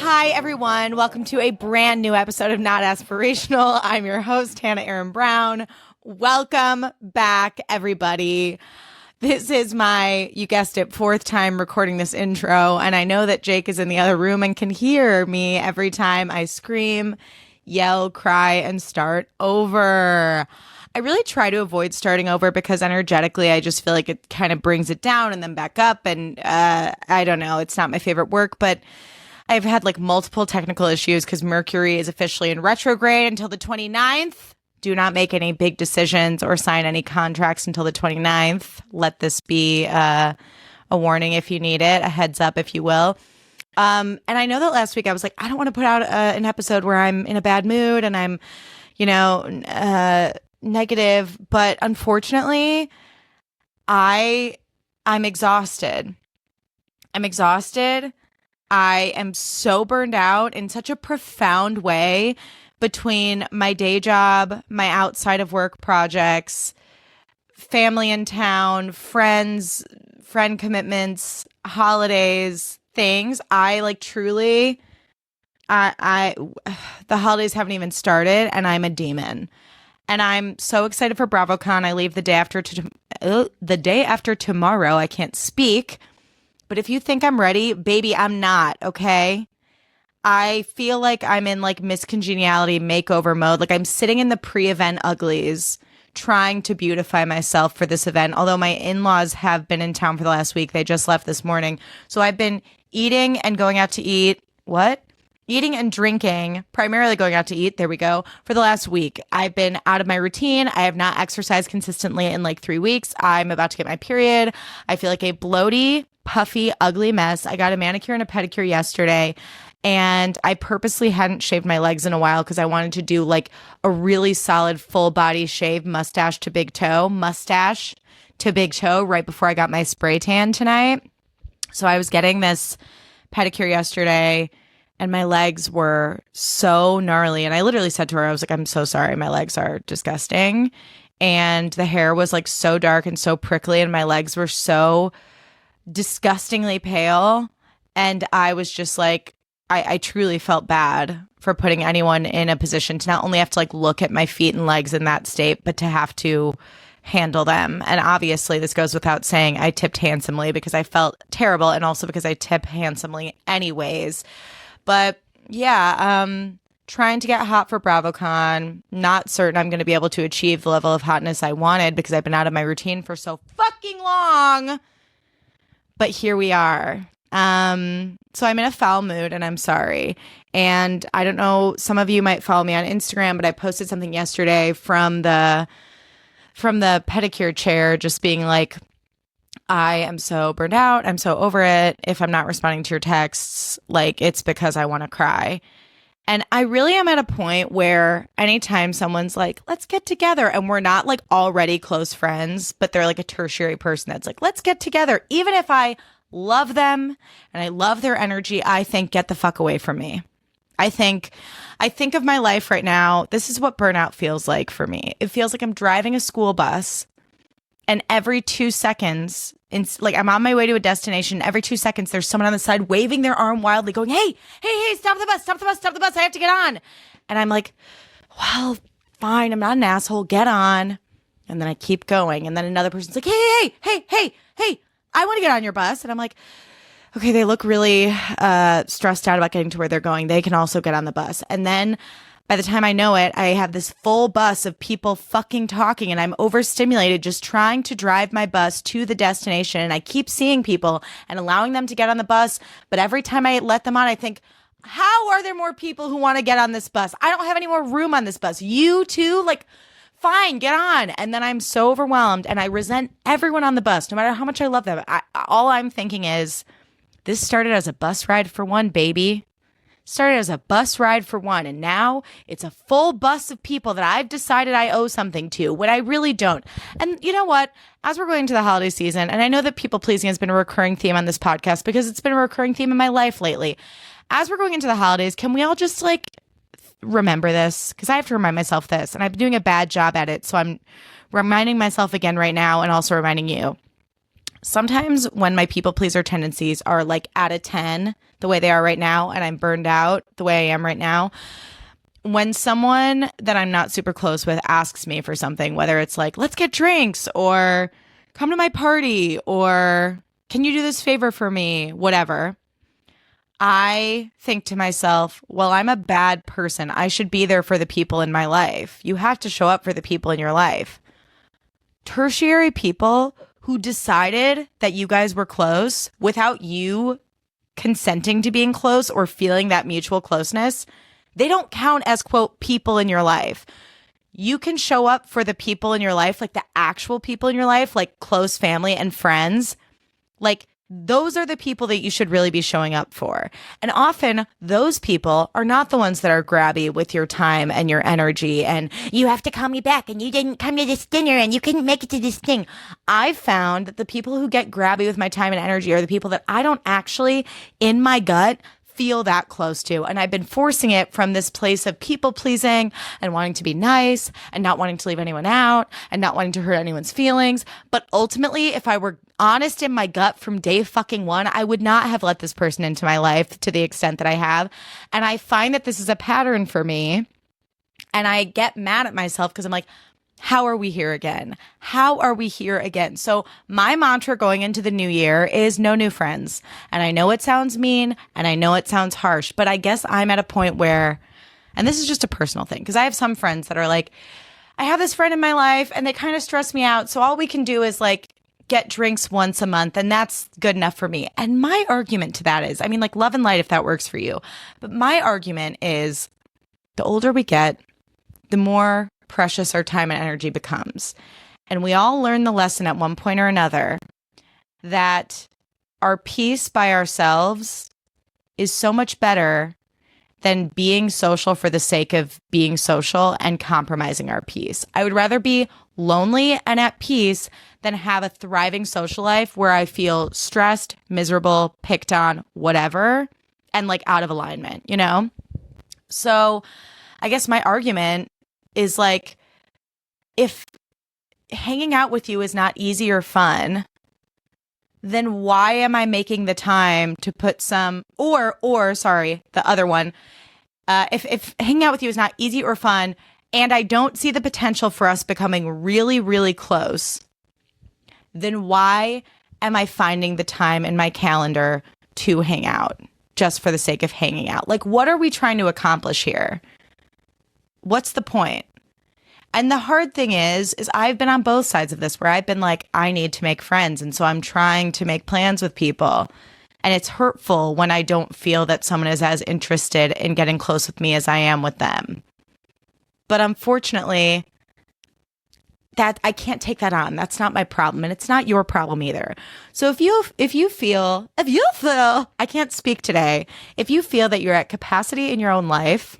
Hi, everyone. Welcome to a brand new episode of Not Aspirational. I'm your host, Hannah Aaron Brown. Welcome back, everybody. This is my, you guessed it, fourth time recording this intro, and I know that Jake is in the other room and can hear me every time I scream, yell, cry, and start over. I really try to avoid starting over because energetically, I just feel like it kind of brings it down and then back up, and I don't know, it's not my favorite work, but I've had like multiple technical issues because Mercury is officially in retrograde until the 29th. Do not make any big decisions or sign any contracts until the 29th. Let this be a warning if you need it, a heads up if you will. And I know that last week I was like, I don't want to put out an episode where I'm in a bad mood and I'm, negative. But unfortunately, I'm exhausted. I am so burned out in such a profound way between my day job, my outside of work projects, family in town, friend commitments, holidays, things. I like truly, the holidays haven't even started and I'm a demon. And I'm so excited for Bravocon. I leave the day after tomorrow. I can't speak. But if you think I'm ready, baby, I'm not, okay? I feel like I'm in like Miss Congeniality makeover mode. Like I'm sitting in the pre-event uglies trying to beautify myself for this event. Although my in-laws have been in town for the last week. They just left this morning. So I've been eating and going out to eat. What? Eating and drinking, primarily going out to eat. There we go. For the last week, I've been out of my routine. I have not exercised consistently in like 3 weeks. I'm about to get my period. I feel like a bloaty, puffy, ugly mess. I got a manicure and a pedicure yesterday, and I purposely hadn't shaved my legs in a while because I wanted to do like a really solid full body shave, mustache to big toe right before I got my spray tan tonight. So I was getting this pedicure yesterday and my legs were so gnarly. And I literally said to her, I was like, I'm so sorry. My legs are disgusting. And the hair was like so dark and so prickly and my legs were so disgustingly pale. And I was just like, I truly felt bad for putting anyone in a position to not only have to like look at my feet and legs in that state, but to have to handle them. And obviously this goes without saying, I tipped handsomely because I felt terrible and also because I tip handsomely anyways. But yeah, trying to get hot for Bravocon. Not certain I'm going to be able to achieve the level of hotness I wanted because I've been out of my routine for so fucking long. But here we are. So I'm in a foul mood and I'm sorry. And I don't know, some of you might follow me on Instagram, but I posted something yesterday from the pedicure chair just being like, I am so burned out. I'm so over it. If I'm not responding to your texts, like it's because I want to cry. And I really am at a point where anytime someone's like, let's get together, and we're not like already close friends, but they're like a tertiary person that's like, let's get together. Even if I love them and I love their energy, I think, get the fuck away from me. I think of my life right now. This is what burnout feels like for me. It feels like I'm driving a school bus and every 2 seconds, like I'm on my way to a destination, every 2 seconds, there's someone on the side waving their arm wildly going, hey, stop the bus, I have to get on. And I'm like, well, fine, I'm not an asshole, get on. And then I keep going. And then another person's like, hey, I want to get on your bus. And I'm like, okay, they look really stressed out about getting to where they're going. They can also get on the bus. And then by the time I know it, I have this full bus of people fucking talking and I'm overstimulated just trying to drive my bus to the destination. And I keep seeing people and allowing them to get on the bus. But every time I let them on, I think, how are there more people who want to get on this bus? I don't have any more room on this bus. You too? Like, fine, get on. And then I'm so overwhelmed and I resent everyone on the bus, no matter how much I love them. All I'm thinking is, this started as a bus ride for one, baby. started as a bus ride for one, and now it's a full bus of people that I've decided I owe something to when I really don't. And you know what? As we're going into the holiday season, and I know that people pleasing has been a recurring theme on this podcast because it's been a recurring theme in my life lately. As we're going into the holidays, can we all just remember this? Because I have to remind myself this, and I've been doing a bad job at it. So I'm reminding myself again right now, and also reminding you. Sometimes when my people pleaser tendencies are at a 10, the way they are right now, and I'm burned out the way I am right now, when someone that I'm not super close with asks me for something, whether it's let's get drinks or come to my party or can you do this favor for me, whatever, I think to myself, well, I'm a bad person. I should be there for the people in my life. You have to show up for the people in your life. Tertiary people who decided that you guys were close without you consenting to being close or feeling that mutual closeness, they don't count as, quote, people in your life. You can show up for the people in your life, the actual people in your life, close family and friends. Those are the people that you should really be showing up for. And often those people are not the ones that are grabby with your time and your energy and you have to call me back and you didn't come to this dinner and you couldn't make it to this thing. I've found that the people who get grabby with my time and energy are the people that I don't actually, in my gut, feel that close to. And I've been forcing it from this place of people pleasing and wanting to be nice and not wanting to leave anyone out and not wanting to hurt anyone's feelings. But ultimately, if I were honest in my gut from day fucking one, I would not have let this person into my life to the extent that I have. And I find that this is a pattern for me. And I get mad at myself because I'm how are we here again? How are we here again? So my mantra going into the new year is no new friends. And I know it sounds mean and I know it sounds harsh, but I guess I'm at a point where, and this is just a personal thing, because I have some friends that are I have this friend in my life and they kind of stress me out. So all we can do is get drinks once a month and that's good enough for me. And my argument to that is, love and light if that works for you. But my argument is the older we get, the more precious our time and energy becomes. And we all learn the lesson at one point or another that our peace by ourselves is so much better than being social for the sake of being social and compromising our peace. I would rather be lonely and at peace than have a thriving social life where I feel stressed, miserable, picked on, whatever, and out of alignment, So I guess my argument is if hanging out with you is not easy or fun, then why am I making the time to put some, or sorry, the other one, if hanging out with you is not easy or fun, and I don't see the potential for us becoming really, really close, then why am I finding the time in my calendar to hang out just for the sake of hanging out? What are we trying to accomplish here? What's the point? And the hard thing is I've been on both sides of this where I've been I need to make friends. And so I'm trying to make plans with people. And it's hurtful when I don't feel that someone is as interested in getting close with me as I am with them. But unfortunately, that I can't take that on. That's not my problem. And it's not your problem either. So if you feel, I can't speak today. If you feel that you're at capacity in your own life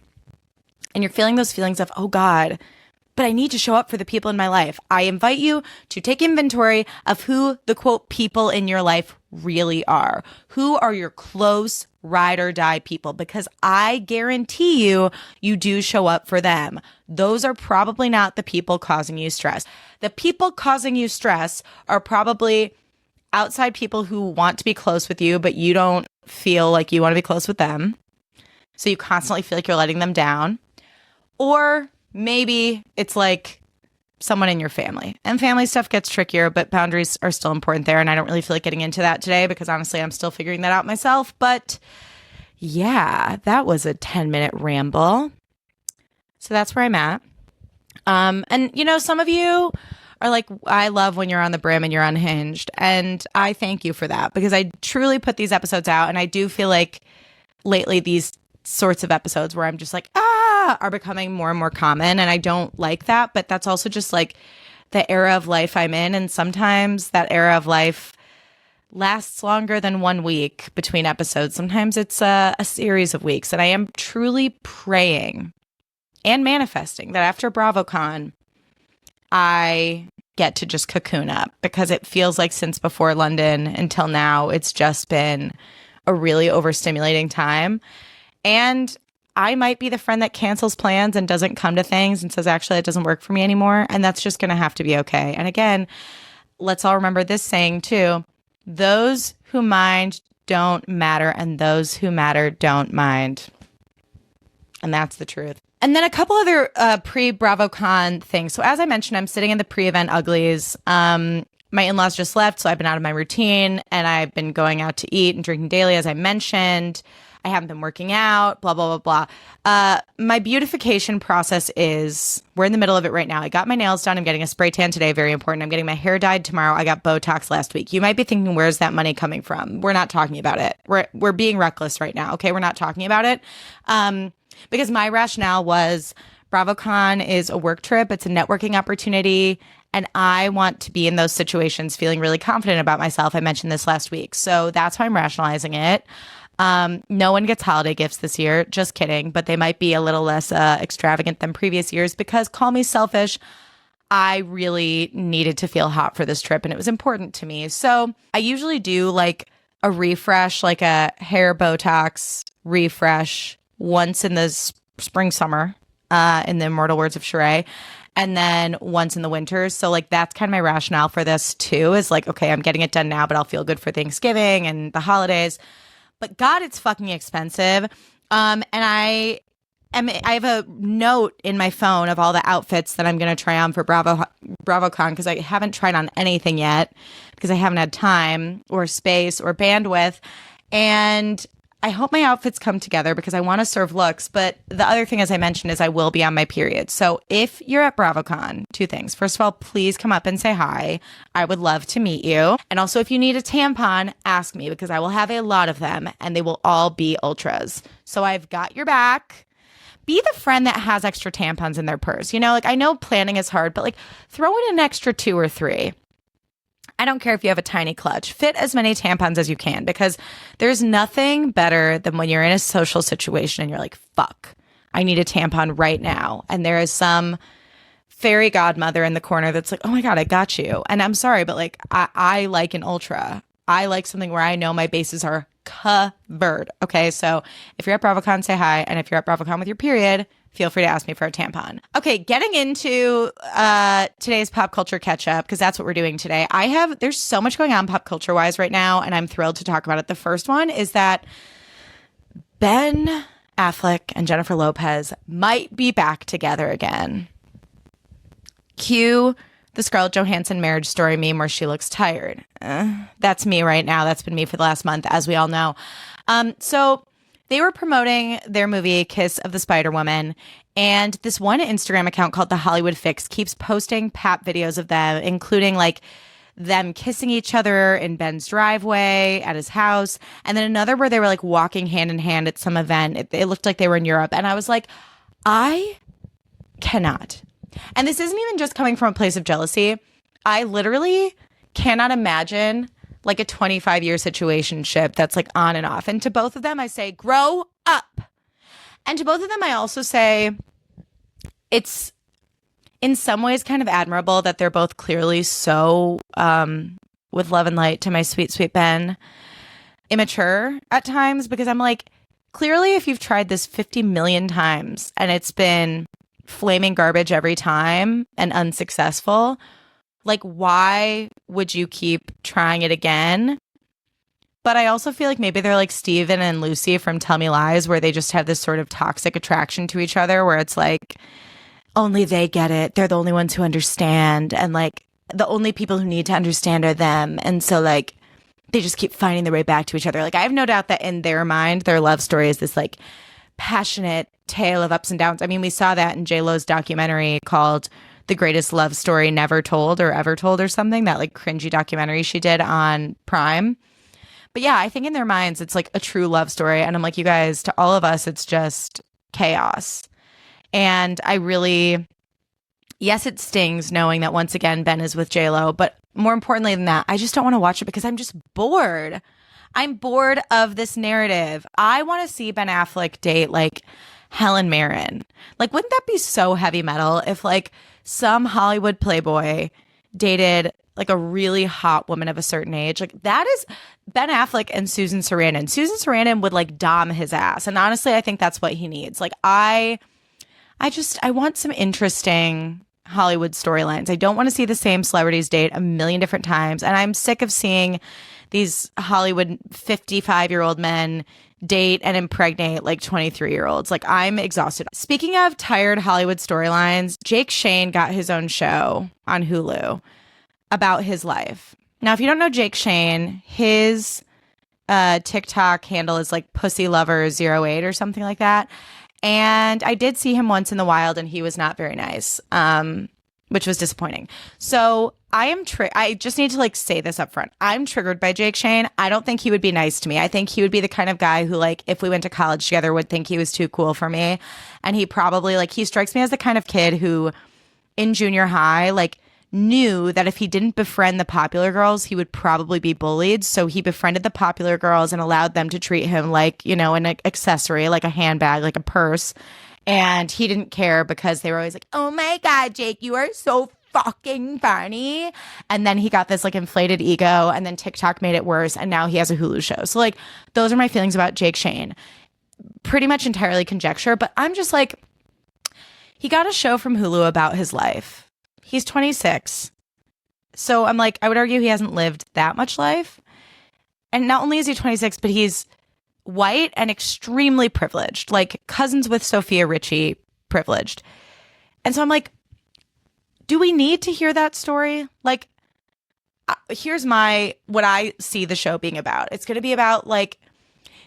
and you're feeling those feelings of, oh God, but I need to show up for the people in my life, I invite you to take inventory of who the quote people in your life really are. Who are your close ride or die people? Because I guarantee you do show up for them. Those are probably not the people causing you stress. The people causing you stress are probably outside people who want to be close with you, but you don't feel like you want to be close with them. So you constantly feel like you're letting them down. Or maybe it's someone in your family. And family stuff gets trickier, but boundaries are still important there. And I don't really feel like getting into that today because honestly, I'm still figuring that out myself. But yeah, that was a 10-minute ramble. So that's where I'm at. And some of you are I love when you're on the brim and you're unhinged. And I thank you for that because I truly put these episodes out. And I do feel like lately these sorts of episodes where I'm just are becoming more and more common. And I don't like that, but that's also just the era of life I'm in. And sometimes that era of life lasts longer than 1 week between episodes. Sometimes it's a series of weeks. And I am truly praying and manifesting that after Bravocon, I get to just cocoon up, because it feels like since before London until now, it's just been a really overstimulating time. And I might be the friend that cancels plans and doesn't come to things and says, actually, it doesn't work for me anymore. And that's just going to have to be okay. And again, let's all remember this saying too: those who mind don't matter, and those who matter don't mind. And that's the truth. And then a couple other pre-Bravocon things. So as I mentioned, I'm sitting in the pre-event uglies. My in-laws just left, so I've been out of my routine, and I've been going out to eat and drinking daily, as I mentioned. I haven't been working out, blah, blah, blah, blah. My beautification process is, we're in the middle of it right now. I got my nails done. I'm getting a spray tan today, very important. I'm getting my hair dyed tomorrow. I got Botox last week. You might be thinking, where's that money coming from? We're not talking about it. We're being reckless right now, okay? We're not talking about it. Because my rationale was, Bravocon is a work trip. It's a networking opportunity. And I want to be in those situations feeling really confident about myself. I mentioned this last week. So that's why I'm rationalizing it. No one gets holiday gifts this year. Just kidding. But they might be a little less extravagant than previous years, because, call me selfish, I really needed to feel hot for this trip and it was important to me. So I usually do like a refresh, like a hair Botox refresh once in the spring, summer, in the immortal words of Sheree, and then once in the winters. So like that's kind of my rationale for this too, is like, okay, I'm getting it done now, but I'll feel good for Thanksgiving and the holidays. But God, it's fucking expensive. And I have a note in my phone of all the outfits that I'm going to try on for Bravocon, because I haven't tried on anything yet because I haven't had time or space or bandwidth. And I hope my outfits come together because I want to serve looks. But the other thing, as I mentioned, is I will be on my period. So if you're at Bravocon, two things. First of all, please come up and say hi. I would love to meet you. And also, if you need a tampon, ask me, because I will have a lot of them and they will all be ultras. So I've got your back. Be the friend that has extra tampons in their purse. You know, like, I know planning is hard, but like, throw in an extra 2 or 3. I don't care if you have a tiny clutch. Fit as many tampons as you can, because there's nothing better than when you're in a social situation and you're like, fuck, I need a tampon right now. And there is some fairy godmother in the corner that's like, oh my God, I got you. And I'm sorry, but like, I like an ultra. I like something where I know my bases are covered. Okay, so if you're at Bravocon, say hi. And if you're at Bravocon with your period, feel free to ask me for a tampon. Okay, getting into today's pop culture catch up, because that's what we're doing today. There's so much going on pop culture wise right now, and I'm thrilled to talk about it. The first one is that Ben Affleck and Jennifer Lopez might be back together again. Cue the Scarlett Johansson Marriage Story meme where she looks tired. That's me right now. That's been me for the last month, as we all know. So they were promoting their movie Kiss of the Spider-Woman, and this one Instagram account called The Hollywood Fix keeps posting pap videos of them, including like them kissing each other in Ben's driveway at his house, and then another where they were like walking hand in hand at some event. It looked like they were in Europe, and I was like, I cannot. And this isn't even just coming from a place of jealousy. I literally cannot imagine like a 25-year situationship that's like on and off. And to both of them, I say, grow up. And to both of them, I also say it's in some ways kind of admirable that they're both clearly so, with love and light to my sweet, sweet Ben, immature at times, because I'm like, clearly if you've tried this 50 million times and it's been flaming garbage every time and unsuccessful, like, why would you keep trying it again? But I also feel like maybe they're like Steven and Lucy from Tell Me Lies, where they just have this sort of toxic attraction to each other, where it's like, only they get it. They're the only ones who understand. And like, the only people who need to understand are them. And so like, they just keep finding their way back to each other. Like, I have no doubt that in their mind, their love story is this like passionate tale of ups and downs. I mean, we saw that in J-Lo's documentary called The Greatest Love Story Never Told or Ever Told or something, that like cringy documentary she did on Prime. But yeah, I think in their minds, it's like a true love story. And I'm like, you guys, to all of us, it's just chaos. And I really, yes, it stings knowing that once again, Ben is with J-Lo, but more importantly than that, I just don't want to watch it because I'm just bored. I'm bored of this narrative. I want to see Ben Affleck date like Helen Mirren. Like, wouldn't that be so heavy metal if like some Hollywood playboy dated like a really hot woman of a certain age? Like, that is Ben Affleck and Susan Sarandon. Susan Sarandon would like dom his ass. And honestly, I think that's what he needs. Like, I want some interesting Hollywood storylines. I don't want to see the same celebrities date a million different times. And I'm sick of seeing these Hollywood 55-year-old men date and impregnate like 23-year-olds. Like, I'm exhausted. Speaking of tired Hollywood storylines, Jake Shane got his own show on Hulu about his life. Now, if you don't know Jake Shane, his TikTok handle is like pussylover08 or something like that. And I did see him once in the wild, and he was not very nice, which was disappointing. So I just need to like say this up front. I'm triggered by Jake Shane. I don't think he would be nice to me. I think he would be the kind of guy who, like, if we went to college together, would think he was too cool for me. And he probably, like, he strikes me as the kind of kid who in junior high, like, knew that if he didn't befriend the popular girls, he would probably be bullied. So he befriended the popular girls and allowed them to treat him like, you know, an accessory, like a handbag, like a purse. And he didn't care because they were always like, oh my God, Jake, you are so fucking funny. And then he got this like inflated ego, and then TikTok made it worse. And now he has a Hulu show. So like, those are my feelings about Jake Shane. Pretty much entirely conjecture, but I'm just like, he got a show from Hulu about his life. He's 26. So I'm like, I would argue he hasn't lived that much life. And not only is he 26, but he's white and extremely privileged, like cousins with Sophia Richie privileged. And so I'm like, do we need to hear that story? Like, here's what I see the show being about. It's going to be about like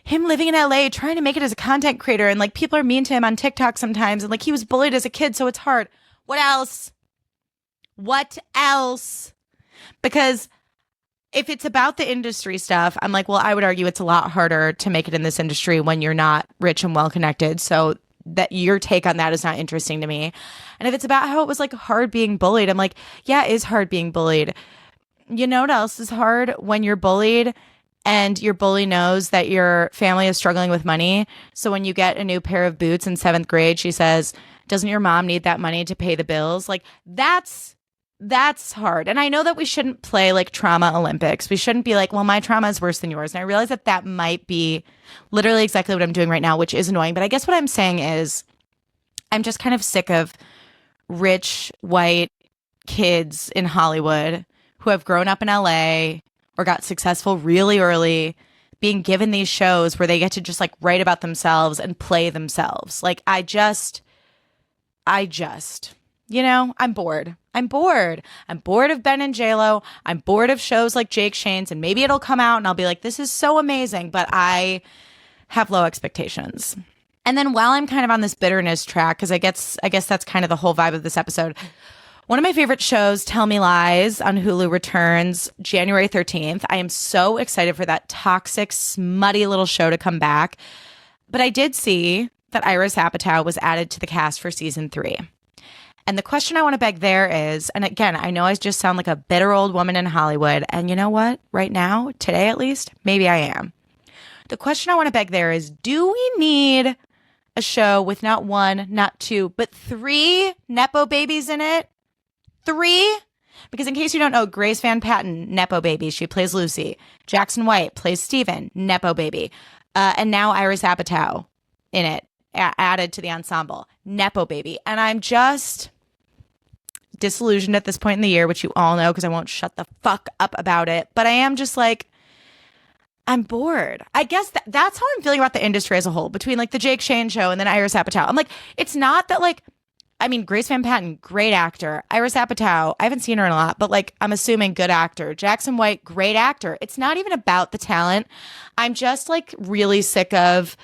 him living in LA, trying to make it as a content creator. And like, people are mean to him on TikTok sometimes. And like, he was bullied as a kid, so it's hard. What else? What else? Because if it's about the industry stuff, I'm like, well, I would argue it's a lot harder to make it in this industry when you're not rich and well-connected. So that your take on that is not interesting to me. And if it's about how it was like hard being bullied, I'm like, yeah, it is hard being bullied. You know what else is hard? When you're bullied and your bully knows that your family is struggling with money. So when you get a new pair of boots in 7th grade, she says, doesn't your mom need that money to pay the bills? Like, that's hard. And I know that we shouldn't play like trauma Olympics. We shouldn't be like, well, my trauma is worse than yours. And I realize that that might be literally exactly what I'm doing right now, which is annoying. But I guess what I'm saying is I'm just kind of sick of rich white kids in Hollywood who have grown up in LA or got successful really early being given these shows where they get to just like write about themselves and play themselves. Like, I just, you know, I'm bored. I'm bored of Ben and JLo. I'm bored of shows like Jake Shane's, and maybe it'll come out and I'll be like, this is so amazing, but I have low expectations. And then while I'm kind of on this bitterness track, because I guess that's kind of the whole vibe of this episode, one of my favorite shows, Tell Me Lies on Hulu, returns January 13th. I am so excited for that toxic, smutty little show to come back. But I did see that Iris Apatow was added to the cast for season 3. And the question I want to beg there is, and again, I know I just sound like a bitter old woman in Hollywood, and you know what? Right now, today at least, maybe I am. The question I want to beg there is, do we need a show with not 1, not 2, but 3 Nepo babies in it? 3? Because in case you don't know, Grace Van Patten, Nepo baby, she plays Lucy. Jackson White plays Steven, Nepo baby. And now Iris Apatow in it, added to the ensemble, Nepo baby. And I'm just disillusioned at this point in the year, which you all know because I won't shut the fuck up about it. But I am just like, I'm bored. I guess that's how I'm feeling about the industry as a whole, between like the Jake Shane show and then Iris Apatow. I'm like, it's not that like, I mean, Grace Van Patten, great actor. Iris Apatow, I haven't seen her in a lot, but like, I'm assuming good actor. Jackson White, great actor. It's not even about the talent. I'm just like really sick of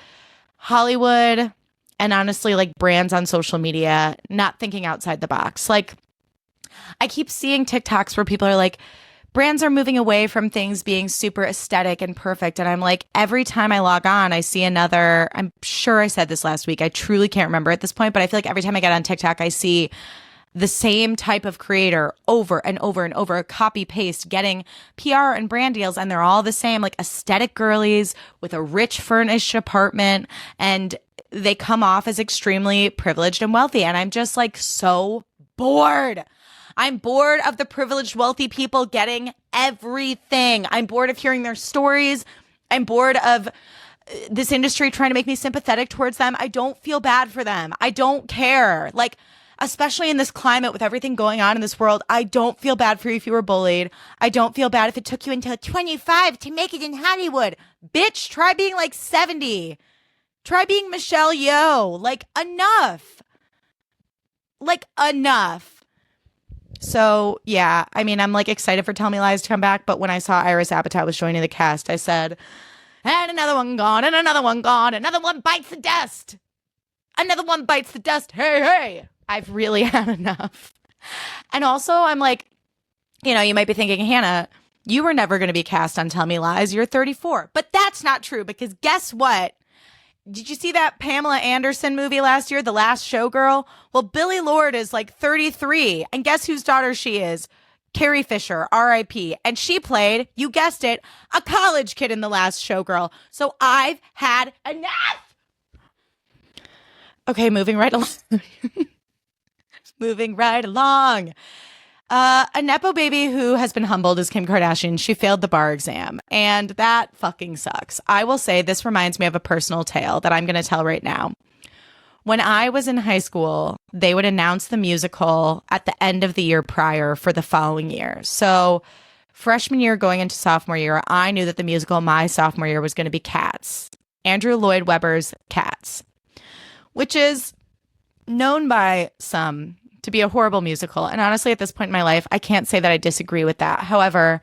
Hollywood and honestly like brands on social media not thinking outside the box. Like, I keep seeing TikToks where people are like, brands are moving away from things being super aesthetic and perfect. And I'm like, every time I log on, I see another, I'm sure I said this last week, I truly can't remember at this point, but I feel like every time I get on TikTok, I see the same type of creator over and over and over, copy paste, getting PR and brand deals, and they're all the same, like aesthetic girlies with a rich furnished apartment, and they come off as extremely privileged and wealthy. And I'm just like so bored. I'm bored of the privileged, wealthy people getting everything. I'm bored of hearing their stories. I'm bored of this industry trying to make me sympathetic towards them. I don't feel bad for them. I don't care. Like, especially in this climate with everything going on in this world, I don't feel bad for you if you were bullied. I don't feel bad if it took you until 25 to make it in Hollywood. Bitch, try being like 70. Try being Michelle Yeoh. Like, enough. Like, enough. So, yeah, I mean, I'm like excited for Tell Me Lies to come back, but when I saw Iris Apatow was joining the cast, I said, and another one gone, and another one gone, another one bites the dust. Another one bites the dust. Hey, hey. I've really had enough. And also, I'm like, you know, you might be thinking, Hannah, you were never going to be cast on Tell Me Lies. You're 34. But that's not true, because guess what? Did you see that Pamela Anderson movie last year, The Last Showgirl? Well, Billie Lourd is like 33. And guess whose daughter she is? Carrie Fisher, R.I.P. And she played, you guessed it, a college kid in The Last Showgirl. So I've had enough. Okay, moving right along. Moving right along. A Nepo baby who has been humbled is Kim Kardashian. She failed the bar exam, and that fucking sucks. I will say this reminds me of a personal tale that I'm going to tell right now. When I was in high school, they would announce the musical at the end of the year prior for the following year. So freshman year going into sophomore year, I knew that the musical my sophomore year was going to be Cats. Andrew Lloyd Webber's Cats, which is known by some to be a horrible musical. And honestly, at this point in my life, I can't say that I disagree with that. However,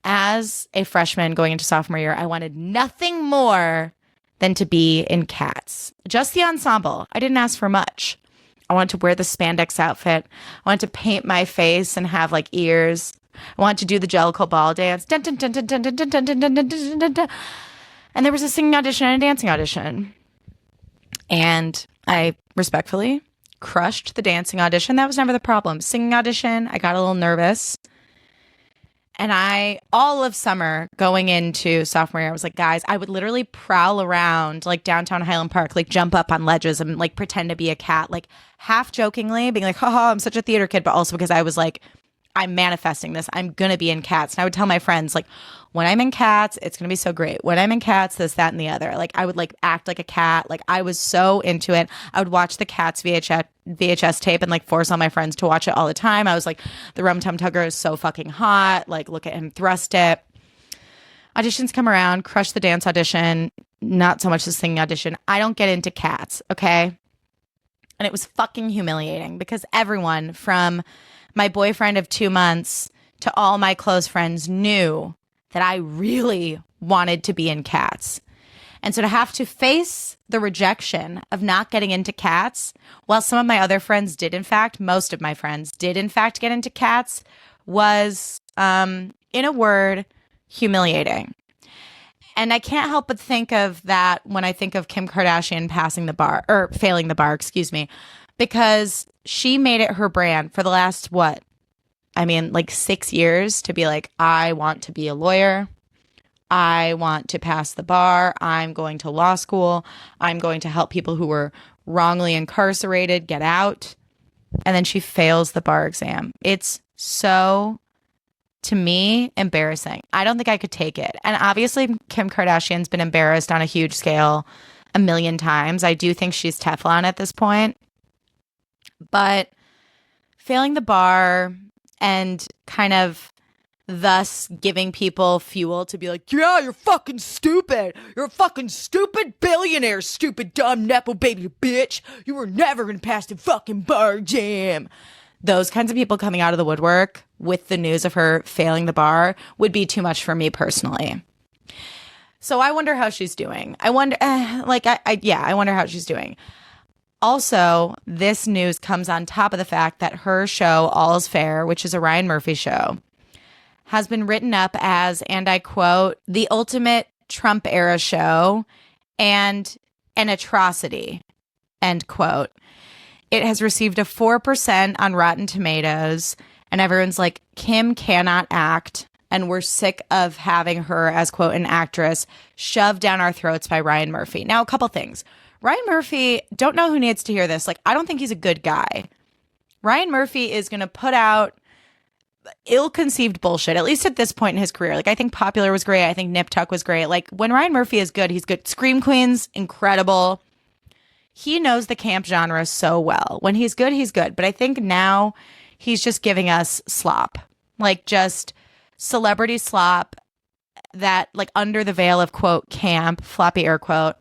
as a freshman going into sophomore year, I wanted nothing more than to be in Cats. Just the ensemble. I didn't ask for much. I wanted to wear the spandex outfit. I wanted to paint my face and have like ears. I wanted to do the Jellicle Ball dance. Dun, dun, dun, dun, dun, dun, dun, dun, dun, dun, dun, dun, dun. And there was a singing audition and a dancing audition. And I respectfully crushed the dancing audition. That was never the problem. Singing audition, I got a little nervous. And all of summer going into sophomore year, I was like, guys, I would literally prowl around like downtown Highland Park, like jump up on ledges and like pretend to be a cat, like half jokingly being like, haha, I'm such a theater kid, but also because I was like, I'm manifesting this. I'm going to be in Cats. And I would tell my friends, like, when I'm in Cats, it's going to be so great. When I'm in Cats, this, that, and the other. Like, I would, like, act like a cat. Like, I was so into it. I would watch the Cats VHS tape and, like, force all my friends to watch it all the time. I was like, the Rum Tum Tugger is so fucking hot. Like, look at him thrust it. Auditions come around, crush the dance audition, not so much the singing audition. I don't get into Cats, okay? And it was fucking humiliating because everyone from my boyfriend of 2 months to all my close friends knew that I really wanted to be in Cats. And so to have to face the rejection of not getting into Cats, while some of my other friends did, in fact, most of my friends did, in fact, get into Cats, was, in a word, humiliating. And I can't help but think of that when I think of Kim Kardashian failing the bar, excuse me, because she made it her brand for the last, like 6 years to be like, I want to be a lawyer. I want to pass the bar. I'm going to law school. I'm going to help people who were wrongly incarcerated get out. And then she fails the bar exam. It's so, to me, embarrassing. I don't think I could take it. And obviously, Kim Kardashian's been embarrassed on a huge scale a million times. I do think she's Teflon at this point. But failing the bar and kind of thus giving people fuel to be like, yeah, you're fucking stupid. You're a fucking stupid billionaire, stupid dumb Nepo baby bitch. You were never going to pass the fucking bar exam. Those kinds of people coming out of the woodwork with the news of her failing the bar would be too much for me personally. So I wonder how she's doing. I wonder how she's doing. Also, this news comes on top of the fact that her show, All's Fair, which is a Ryan Murphy show, has been written up as, and I quote, the ultimate Trump era show and an atrocity, end quote. It has received a 4% on Rotten Tomatoes, and everyone's like, Kim cannot act, and we're sick of having her as, quote, an actress shoved down our throats by Ryan Murphy. Now, a couple things. Ryan Murphy, don't know who needs to hear this. Like, I don't think he's a good guy. Ryan Murphy is going to put out ill-conceived bullshit, at least at this point in his career. Like, I think Popular was great. I think Nip Tuck was great. Like, when Ryan Murphy is good, he's good. Scream Queens, incredible. He knows the camp genre so well. When he's good, he's good. But I think now he's just giving us slop. Like, just celebrity slop that, like, under the veil of, quote, camp, floppy air quote,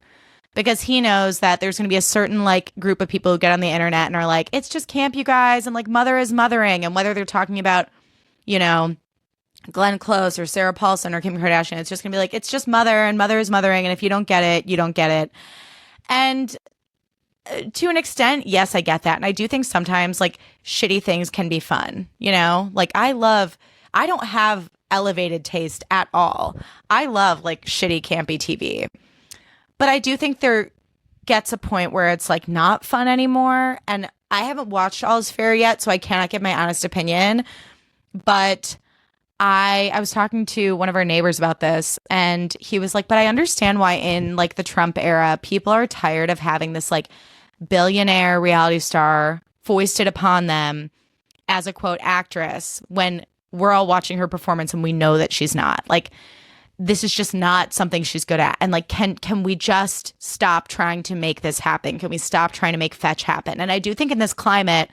because he knows that there's going to be a certain, like, group of people who get on the internet and are like, it's just camp, you guys, and, like, mother is mothering. And whether they're talking about, you know, Glenn Close or Sarah Paulson or Kim Kardashian, it's just going to be like, it's just mother, and mother is mothering, and if you don't get it, you don't get it. And to an extent, yes, I get that. And I do think sometimes, like, shitty things can be fun, you know? Like, I don't have elevated taste at all. I love, like, shitty, campy TV. But I do think there gets a point where it's, like, not fun anymore. And I haven't watched All's Fair yet, so I cannot give my honest opinion. But I was talking to one of our neighbors about this, and he was like, but I understand why in, like, the Trump era, people are tired of having this, like, billionaire reality star foisted upon them as a, quote, actress when we're all watching her performance and we know that she's not. Like, this is just not something she's good at. And, like, can we just stop trying to make this happen? Can we stop trying to make fetch happen? And I do think in this climate,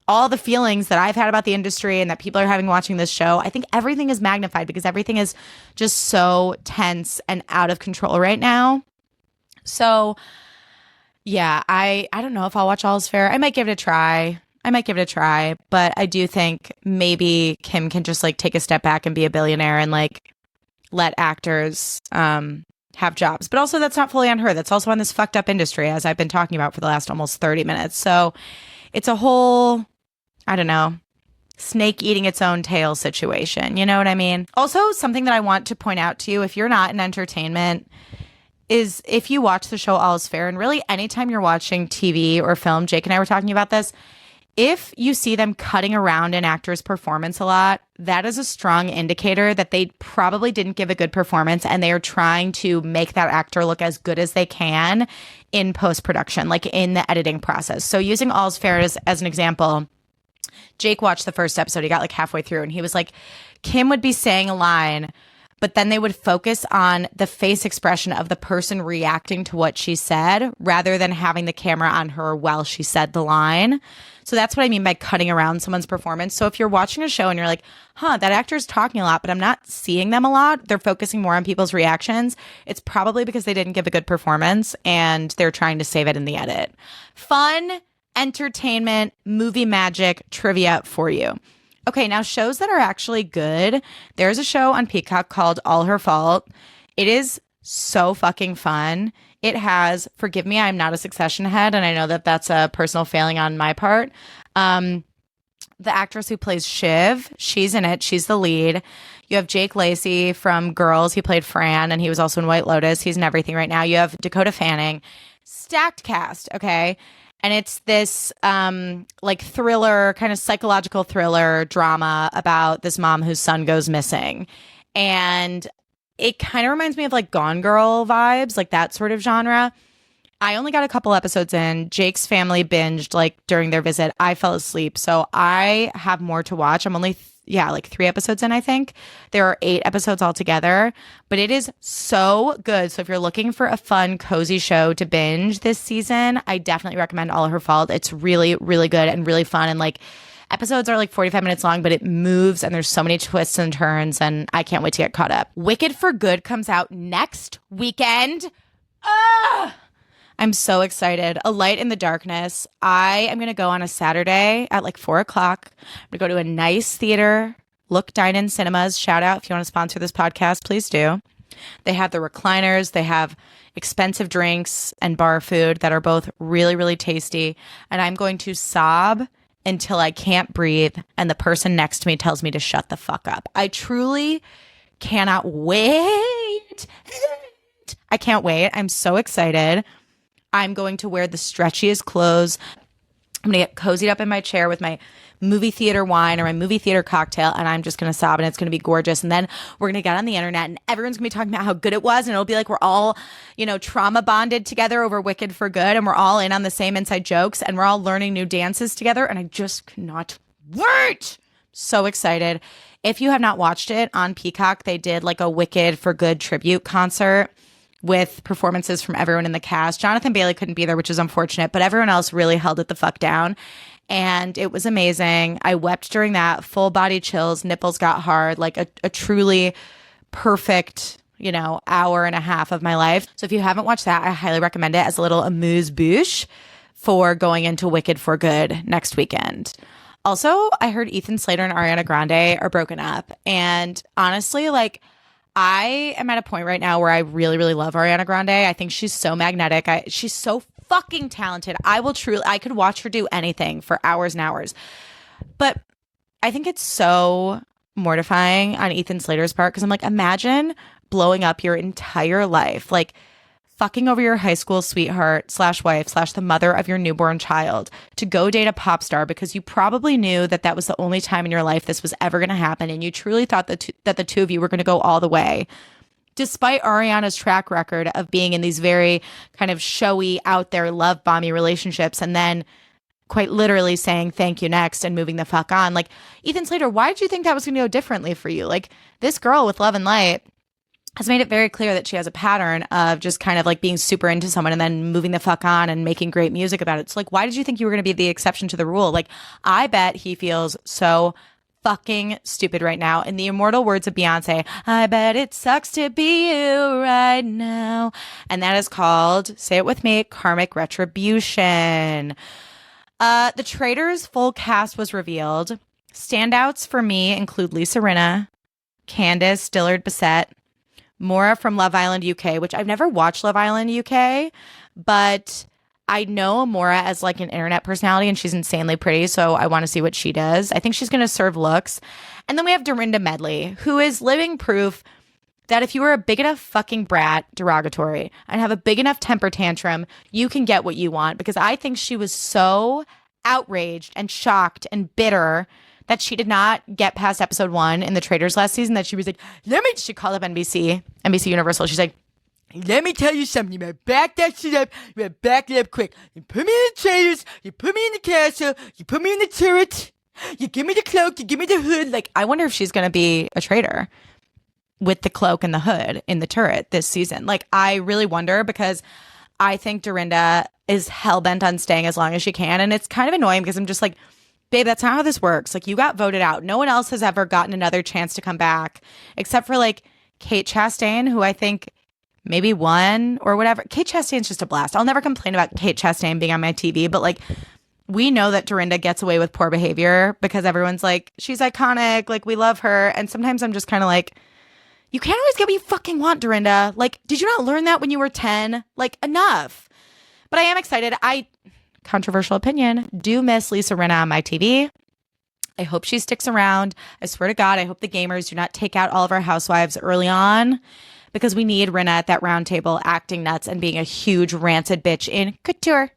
all the feelings that I've had about the industry and that people are having watching this show, I think everything is magnified because everything is just so tense and out of control right now. So, yeah, I don't know if I'll watch All's Fair. I might give it a try. But I do think maybe Kim can just, like, take a step back and be a billionaire and, like, let actors have jobs. But also, that's not fully on her. That's also on this fucked up industry, as I've been talking about for the last almost 30 minutes. So it's a whole, I don't know, snake eating its own tail situation. You know what I mean? Also, something that I want to point out to you, if you're not in entertainment, is if you watch the show All's Fair, and really anytime you're watching TV or film, Jake and I were talking about this, if you see them cutting around an actor's performance a lot, that is a strong indicator that they probably didn't give a good performance and they are trying to make that actor look as good as they can in post-production, like in the editing process. So using All's Fair as an example, Jake watched the first episode. He got, like, halfway through and he was like, Kim would be saying a line, but then they would focus on the face expression of the person reacting to what she said rather than having the camera on her while she said the line. So that's what I mean by cutting around someone's performance. So if you're watching a show and you're like, that actor's talking a lot, but I'm not seeing them a lot, they're focusing more on people's reactions, it's probably because they didn't give a good performance and they're trying to save it in the edit. Fun, entertainment, movie magic, trivia for you. Okay, now shows that are actually good. There's a show on Peacock called All Her Fault. It is so fucking fun. It has, forgive me, I'm not a Succession head, and I know that that's a personal failing on my part. The actress who plays Shiv, she's in it. She's the lead. You have Jake Lacey from Girls. He played Fran, and he was also in White Lotus. He's in everything right now. You have Dakota Fanning. Stacked cast, okay? And it's this like thriller, kind of psychological thriller drama about this mom whose son goes missing. And it kind of reminds me of, like, Gone Girl vibes, like that sort of genre. I only got a couple episodes in. Jake's family binged, like, during their visit. I fell asleep. So I have more to watch. I'm only, like 3 episodes in, I think. There are 8 episodes altogether. But it is so good. So if you're looking for a fun, cozy show to binge this season, I definitely recommend All Her Fault. It's really, really good and really fun. And, like, episodes are like 45 minutes long, but it moves and there's so many twists and turns, and I can't wait to get caught up. Wicked for Good comes out next weekend. I'm so excited. A Light in the Darkness. I am going to go on a Saturday at like 4 o'clock. I'm going to go to a nice theater, Look Dine-In Cinemas. Shout out if you want to sponsor this podcast, please do. They have the recliners. They have expensive drinks and bar food that are both really, really tasty. And I'm going to sob until I can't breathe and the person next to me tells me to shut the fuck up. I truly cannot wait. I can't wait. I'm so excited. I'm going to wear the stretchiest clothes. I'm going to get cozied up in my chair with my movie theater wine or my movie theater cocktail, and I'm just going to sob, and it's going to be gorgeous. And then we're going to get on the internet, and everyone's going to be talking about how good it was, and it'll be like we're all, trauma bonded together over Wicked for Good, and we're all in on the same inside jokes, and we're all learning new dances together, and I just cannot wait. So excited. If you have not watched it on Peacock, they did like a Wicked for Good tribute concert with performances from everyone in the cast. Jonathan Bailey couldn't be there, which is unfortunate, but everyone else really held it the fuck down. And it was amazing. I wept during that, full body chills, nipples got hard, like a truly perfect, hour and a half of my life. So if you haven't watched that, I highly recommend it as a little amuse-bouche for going into Wicked for Good next weekend. Also, I heard Ethan Slater and Ariana Grande are broken up. And honestly, I am at a point right now where I really, really love Ariana Grande. I think she's so magnetic. She's so fucking talented. I could watch her do anything for hours and hours. But I think it's so mortifying on Ethan Slater's part because I'm like, imagine blowing up your entire life, fucking over your high school sweetheart / wife / the mother of your newborn child to go date a pop star because you probably knew that that was the only time in your life this was ever going to happen. And you truly thought that the two of you were going to go all the way. Despite Ariana's track record of being in these very kind of showy, out there, love bomby relationships and then quite literally saying thank you next and moving the fuck on. Ethan Slater, why did you think that was going to go differently for you? This girl with Love and Light has made it very clear that she has a pattern of just kind of being super into someone and then moving the fuck on and making great music about it. So why did you think you were going to be the exception to the rule? I bet he feels so fucking stupid right now. In the immortal words of Beyonce, I bet it sucks to be you right now. And that is called, say it with me, karmic retribution. The Traitors full cast was revealed. Standouts for me include Lisa Rinna, Candace Dillard-Bissett, Maura from Love Island UK, which I've never watched Love Island UK, but I know Maura as an internet personality and she's insanely pretty, so I want to see what she does. I think she's going to serve looks. And then we have Dorinda Medley, who is living proof that if you were a big enough fucking brat, derogatory, and have a big enough temper tantrum, you can get what you want, because I think she was so outraged and shocked and bitter that she did not get past episode 1 in The Traitors last season, that she was like, she called up NBC Universal. She's like, let me tell you something. You better back that shit up. You better back it up quick. You put me in the Traitors. You put me in the castle. You put me in the turret. You give me the cloak. You give me the hood. I wonder if she's going to be a traitor with the cloak and the hood in the turret this season. I really wonder, because I think Dorinda is hell-bent on staying as long as she can. And it's kind of annoying because I'm just like, babe, that's not how this works. You got voted out. No one else has ever gotten another chance to come back except for Kate Chastain, who I think maybe won or whatever. Kate Chastain's just a blast. I'll never complain about Kate Chastain being on my TV, but we know that Dorinda gets away with poor behavior because everyone's like, she's iconic. We love her. And sometimes I'm just kind of you can't always get what you fucking want, Dorinda. Did you not learn that when you were 10? Enough. But I am excited. Controversial opinion, do miss Lisa Rinna on my TV. I hope she sticks around. I swear to God, I hope the gamers do not take out all of our housewives early on, because we need Rinna at that round table acting nuts and being a huge rancid bitch in couture.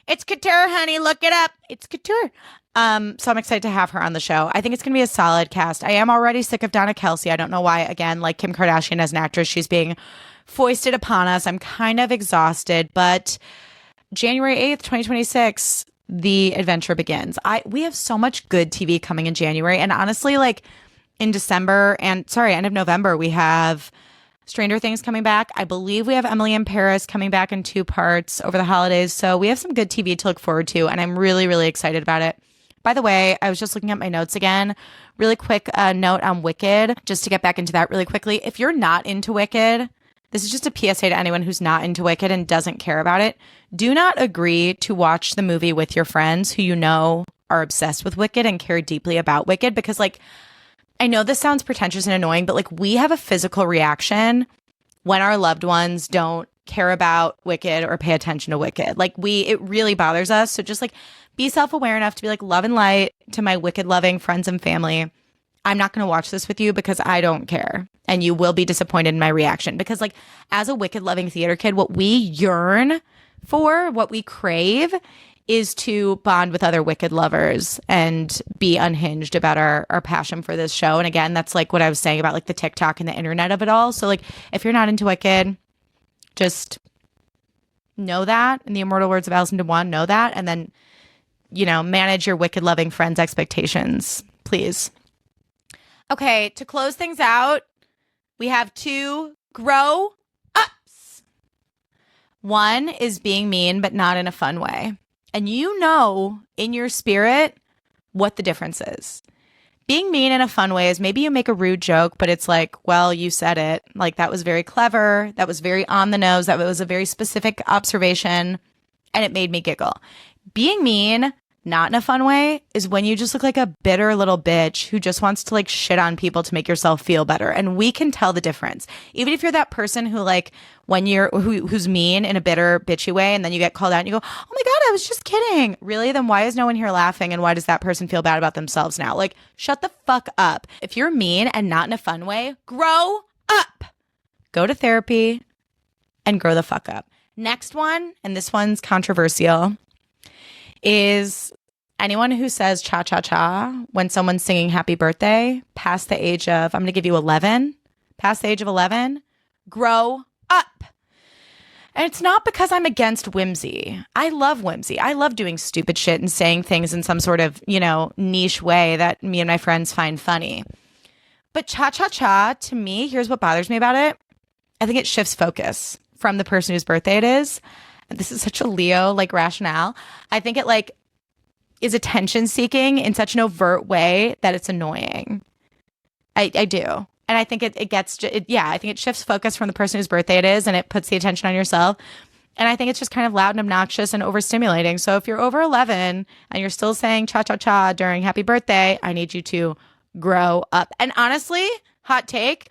It's couture, honey. Look it up. It's couture. So I'm excited to have her on the show. I think it's going to be a solid cast. I am already sick of Donna Kelsey. I don't know why. Again, like Kim Kardashian as an actress, she's being foisted upon us. I'm kind of exhausted, but January 8th, 2026, the adventure begins. We have so much good TV coming in January. And honestly, in December end of November, we have Stranger Things coming back. I believe we have Emily in Paris coming back in 2 parts over the holidays. So we have some good TV to look forward to, and I'm really, really excited about it. By the way, I was just looking at my notes again. Really quick note on Wicked, just to get back into that really quickly. If you're not into Wicked, this is just a PSA to anyone who's not into Wicked and doesn't care about it. Do not agree to watch the movie with your friends who you know are obsessed with Wicked and care deeply about Wicked, because I know this sounds pretentious and annoying, but we have a physical reaction when our loved ones don't care about Wicked or pay attention to Wicked. It really bothers us. So just be self-aware enough to be Love and light to my Wicked loving friends and family. I'm not going to watch this with you because I don't care. And you will be disappointed in my reaction, because as a Wicked loving theater kid, what we yearn for, what we crave is to bond with other Wicked lovers and be unhinged about our passion for this show. And again, that's like what I was saying about like the TikTok and the internet of it all. So like if you're not into Wicked, just know that, in the immortal words of Alison DeWan, know that, and then, manage your Wicked loving friends' expectations, please. Okay, to close things out, we have 2 grow ups. 1 is being mean, but not in a fun way. And in your spirit what the difference is. Being mean in a fun way is maybe you make a rude joke, but it's like, well, you said it. Like, that was very clever. That was very on the nose. That was a very specific observation, and it made me giggle. Being mean, not in a fun way, is when you just look like a bitter little bitch who just wants to like shit on people to make yourself feel better. And we can tell the difference. Even if you're that person who like who's mean in a bitter bitchy way, and then you get called out and you go, oh my God, I was just kidding. Really? Then why is no one here laughing? And why does that person feel bad about themselves now? Like, shut the fuck up. If you're mean and not in a fun way, grow up. Go to therapy and grow the fuck up. Next one, and this one's controversial, is anyone who says cha-cha-cha when someone's singing happy birthday past the age of, I'm going to give you 11, past the age of 11, grow up. And it's not because I'm against whimsy. I love whimsy. I love doing stupid shit and saying things in some sort of, niche way that me and my friends find funny. But cha-cha-cha, to me, here's what bothers me about it. I think it shifts focus from the person whose birthday it is. This is such a Leo like rationale. I think it like is attention seeking in such an overt way that it's annoying. I do. And I think I think it shifts focus from the person whose birthday it is, and it puts the attention on yourself. And I think it's just kind of loud and obnoxious and overstimulating. So if you're over 11 and you're still saying cha-cha-cha during happy birthday, I need you to grow up. And honestly, hot take,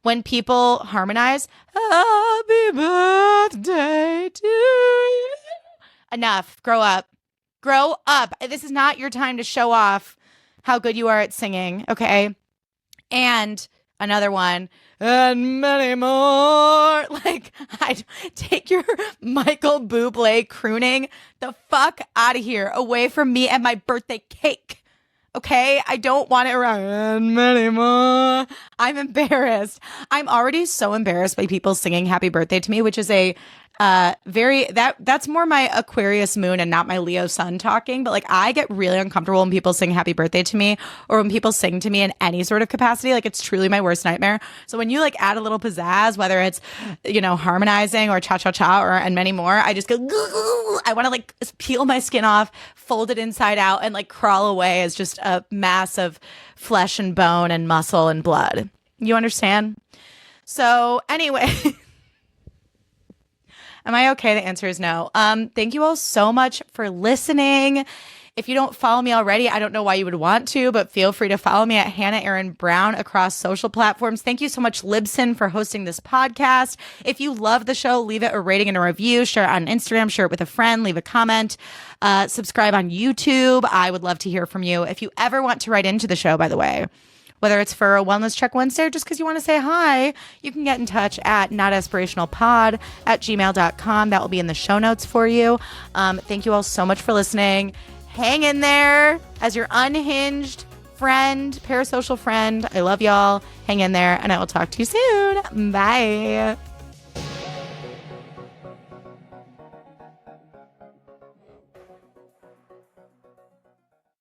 when people harmonize, happy birthday to you. Enough. Grow up. Grow up. This is not your time to show off how good you are at singing, okay? And another one, and many more. Like, I take your Michael Bublé crooning the fuck out of here, away from me and my birthday cake. Okay, I don't want it around anymore. I'm embarrassed. I'm already so embarrassed by people singing happy birthday to me, which is a that's more my Aquarius moon and not my Leo sun talking. But like, I get really uncomfortable when people sing happy birthday to me, or when people sing to me in any sort of capacity. Like, it's truly my worst nightmare. So when you like add a little pizzazz, whether it's, harmonizing or cha-cha-cha and many more, I just go, I want to like peel my skin off, fold it inside out, and like crawl away as just a mass of flesh and bone and muscle and blood. You understand? So anyway, am I okay? The answer is no. Thank you all so much for listening. If you don't follow me already, I don't know why you would want to, but feel free to follow me at Hannah Aaron Brown across social platforms. Thank you so much, Libsyn, for hosting this podcast. If you love the show, leave it a rating and a review. Share it on Instagram. Share it with a friend. Leave a comment. Subscribe on YouTube. I would love to hear from you. If you ever want to write into the show, by the way, whether it's for a Wellness Check Wednesday or just because you want to say hi, you can get in touch at notaspirationalpod@gmail.com. That will be in the show notes for you. Thank you all so much for listening. Hang in there as your unhinged friend, parasocial friend. I love y'all. Hang in there, and I will talk to you soon. Bye.